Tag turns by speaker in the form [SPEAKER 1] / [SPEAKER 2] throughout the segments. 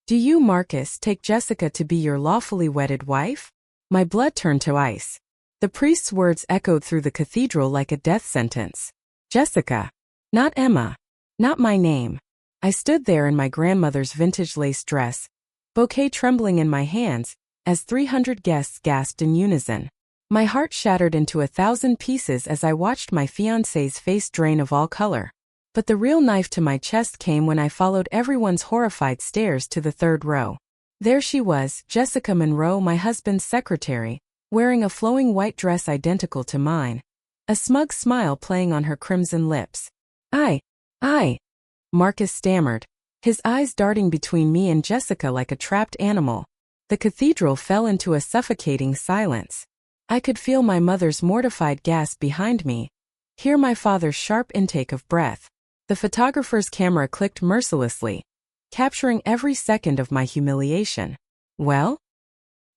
[SPEAKER 1] Do you, Marcus, take Jessica to be your lawfully wedded wife? My blood turned to ice. The priest's words echoed through the cathedral like a death sentence. Jessica. Not Emma. Not my name. I stood there in my grandmother's vintage lace dress, bouquet trembling in my hands, as 300 guests gasped in unison. My heart shattered into 1,000 pieces as I watched my fiancé's face drain of all color. But the real knife to my chest came when I followed everyone's horrified stares to the third row. There she was, Jessica Monroe, my husband's secretary, wearing a flowing white dress identical to mine, a smug smile playing on her crimson lips. I, Marcus stammered, his eyes darting between me and Jessica like a trapped animal. The cathedral fell into a suffocating silence. I could feel my mother's mortified gasp behind me, hear my father's sharp intake of breath. The photographer's camera clicked mercilessly, capturing every second of my humiliation. Well?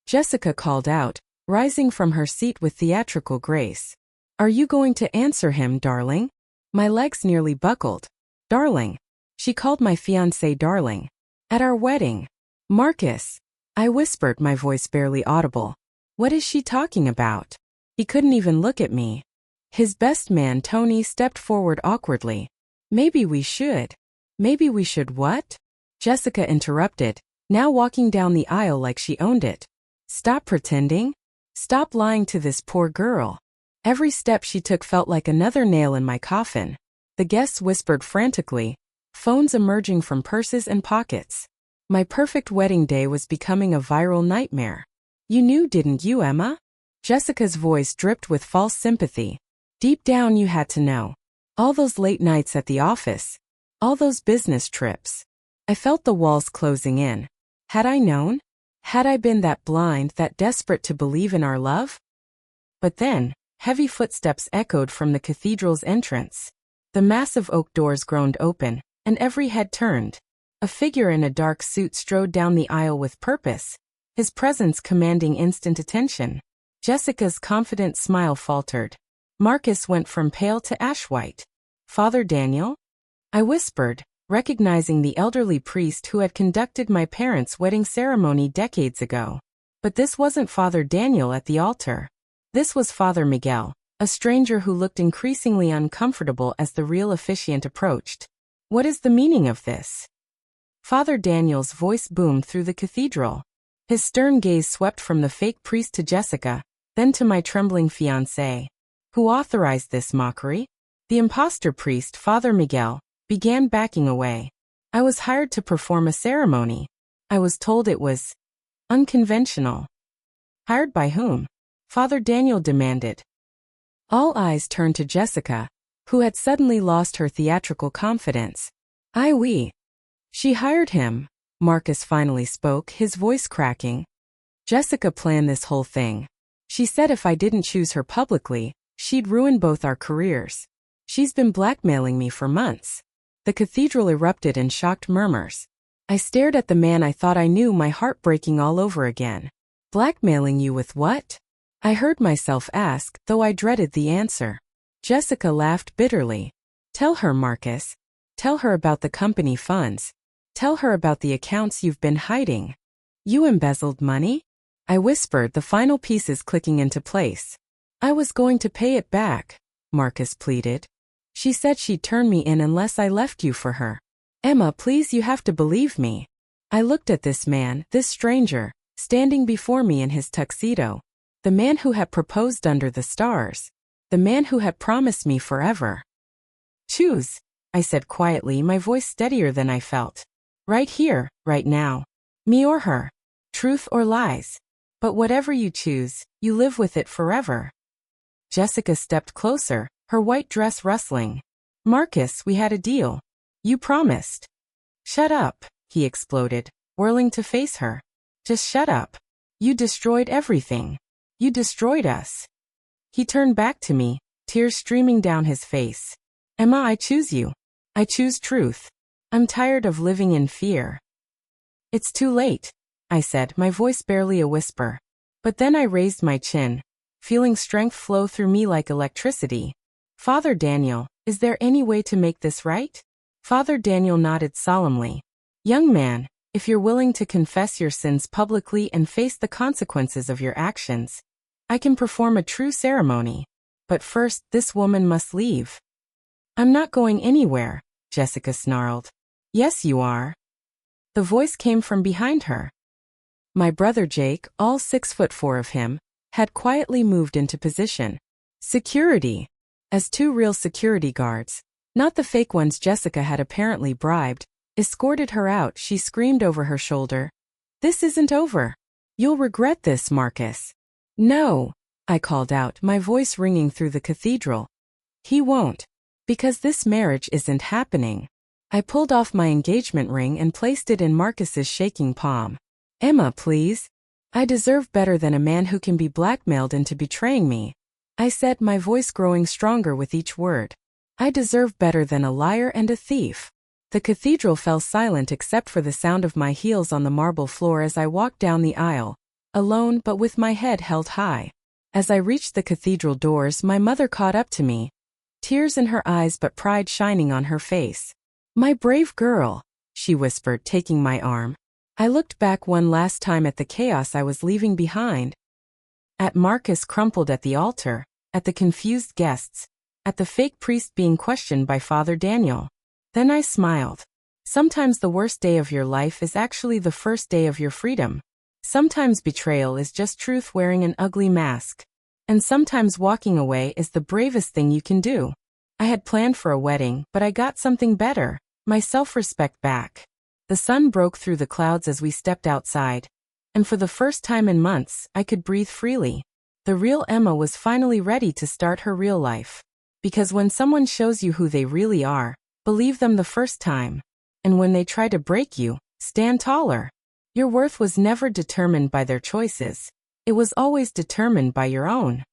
[SPEAKER 1] Jessica called out, rising from her seat with theatrical grace. Are you going to answer him, darling? My legs nearly buckled. Darling. She called my fiancé darling. At our wedding. Marcus. I whispered, my voice barely audible. What is she talking about? He couldn't even look at me. His best man, Tony, stepped forward awkwardly. Maybe we should. Maybe we should what? Jessica interrupted, now walking down the aisle like she owned it. Stop pretending. Stop lying to this poor girl. Every step she took felt like another nail in my coffin. The guests whispered frantically, phones emerging from purses and pockets. My perfect wedding day was becoming a viral nightmare. You knew, didn't you, Emma? Jessica's voice dripped with false sympathy. Deep down you had to know. All those late nights at the office. All those business trips. I felt the walls closing in. Had I known? Had I been that blind, that desperate to believe in our love? But then, heavy footsteps echoed from the cathedral's entrance. The massive oak doors groaned open, and every head turned. A figure in a dark suit strode down the aisle with purpose, his presence commanding instant attention. Jessica's confident smile faltered. Marcus went from pale to ash-white. Father Daniel? I whispered, recognizing the elderly priest who had conducted my parents' wedding ceremony decades ago. But this wasn't Father Daniel at the altar. This was Father Miguel, a stranger who looked increasingly uncomfortable as the real officiant approached. What is the meaning of this? Father Daniel's voice boomed through the cathedral. His stern gaze swept from the fake priest to Jessica, then to my trembling fiancé. Who authorized this mockery? The impostor priest, Father Miguel, began backing away. I was hired to perform a ceremony. I was told it was unconventional. Hired by whom? Father Daniel demanded. All eyes turned to Jessica, who had suddenly lost her theatrical confidence. Oui. She hired him, Marcus finally spoke, his voice cracking. Jessica planned this whole thing. She said if I didn't choose her publicly, she'd ruin both our careers. She's been blackmailing me for months. The cathedral erupted in shocked murmurs. I stared at the man I thought I knew, my heart breaking all over again. Blackmailing you with what? I heard myself ask, though I dreaded the answer. Jessica laughed bitterly. Tell her, Marcus. Tell her about the company funds. Tell her about the accounts you've been hiding. You embezzled money? I whispered, the final pieces clicking into place. I was going to pay it back, Marcus pleaded. She said she'd turn me in unless I left you for her. Emma, please, you have to believe me. I looked at this man, this stranger, standing before me in his tuxedo. The man who had proposed under the stars. The man who had promised me forever. Choose, I said quietly, my voice steadier than I felt. Right here, right now. Me or her. Truth or lies. But whatever you choose, you live with it forever. Jessica stepped closer, her white dress rustling. Marcus, we had a deal. You promised. Shut up, he exploded, whirling to face her. Just shut up. You destroyed everything. You destroyed us. He turned back to me, tears streaming down his face. Emma, I choose you. I choose truth. I'm tired of living in fear. It's too late, I said, my voice barely a whisper. But then I raised my chin, feeling strength flow through me like electricity. Father Daniel, is there any way to make this right? Father Daniel nodded solemnly. Young man, If you're willing to confess your sins publicly and face the consequences of your actions, I can perform a true ceremony. But first, this woman must leave. I'm not going anywhere, Jessica snarled. Yes, you are. The voice came from behind her. My brother Jake, all 6'4" of him, had quietly moved into position. Security. As two real security guards, not the fake ones Jessica had apparently bribed, escorted her out. She screamed over her shoulder. This isn't over. You'll regret this, Marcus. No, I called out, my voice ringing through the cathedral. He won't. Because this marriage isn't happening. I pulled off my engagement ring and placed it in Marcus's shaking palm. Emma, please. I deserve better than a man who can be blackmailed into betraying me. I said, my voice growing stronger with each word. I deserve better than a liar and a thief. The cathedral fell silent except for the sound of my heels on the marble floor as I walked down the aisle, alone but with my head held high. As I reached the cathedral doors, my mother caught up to me, tears in her eyes but pride shining on her face. My brave girl, she whispered, taking my arm. I looked back one last time at the chaos I was leaving behind. At Marcus crumpled at the altar, at the confused guests, at the fake priest being questioned by Father Daniel. Then I smiled. Sometimes the worst day of your life is actually the first day of your freedom. Sometimes betrayal is just truth wearing an ugly mask. And sometimes walking away is the bravest thing you can do. I had planned for a wedding, but I got something better, my self-respect back. The sun broke through the clouds as we stepped outside, and for the first time in months, I could breathe freely. The real Emma was finally ready to start her real life. Because when someone shows you who they really are, believe them the first time. And when they try to break you, stand taller. Your worth was never determined by their choices. It was always determined by your own.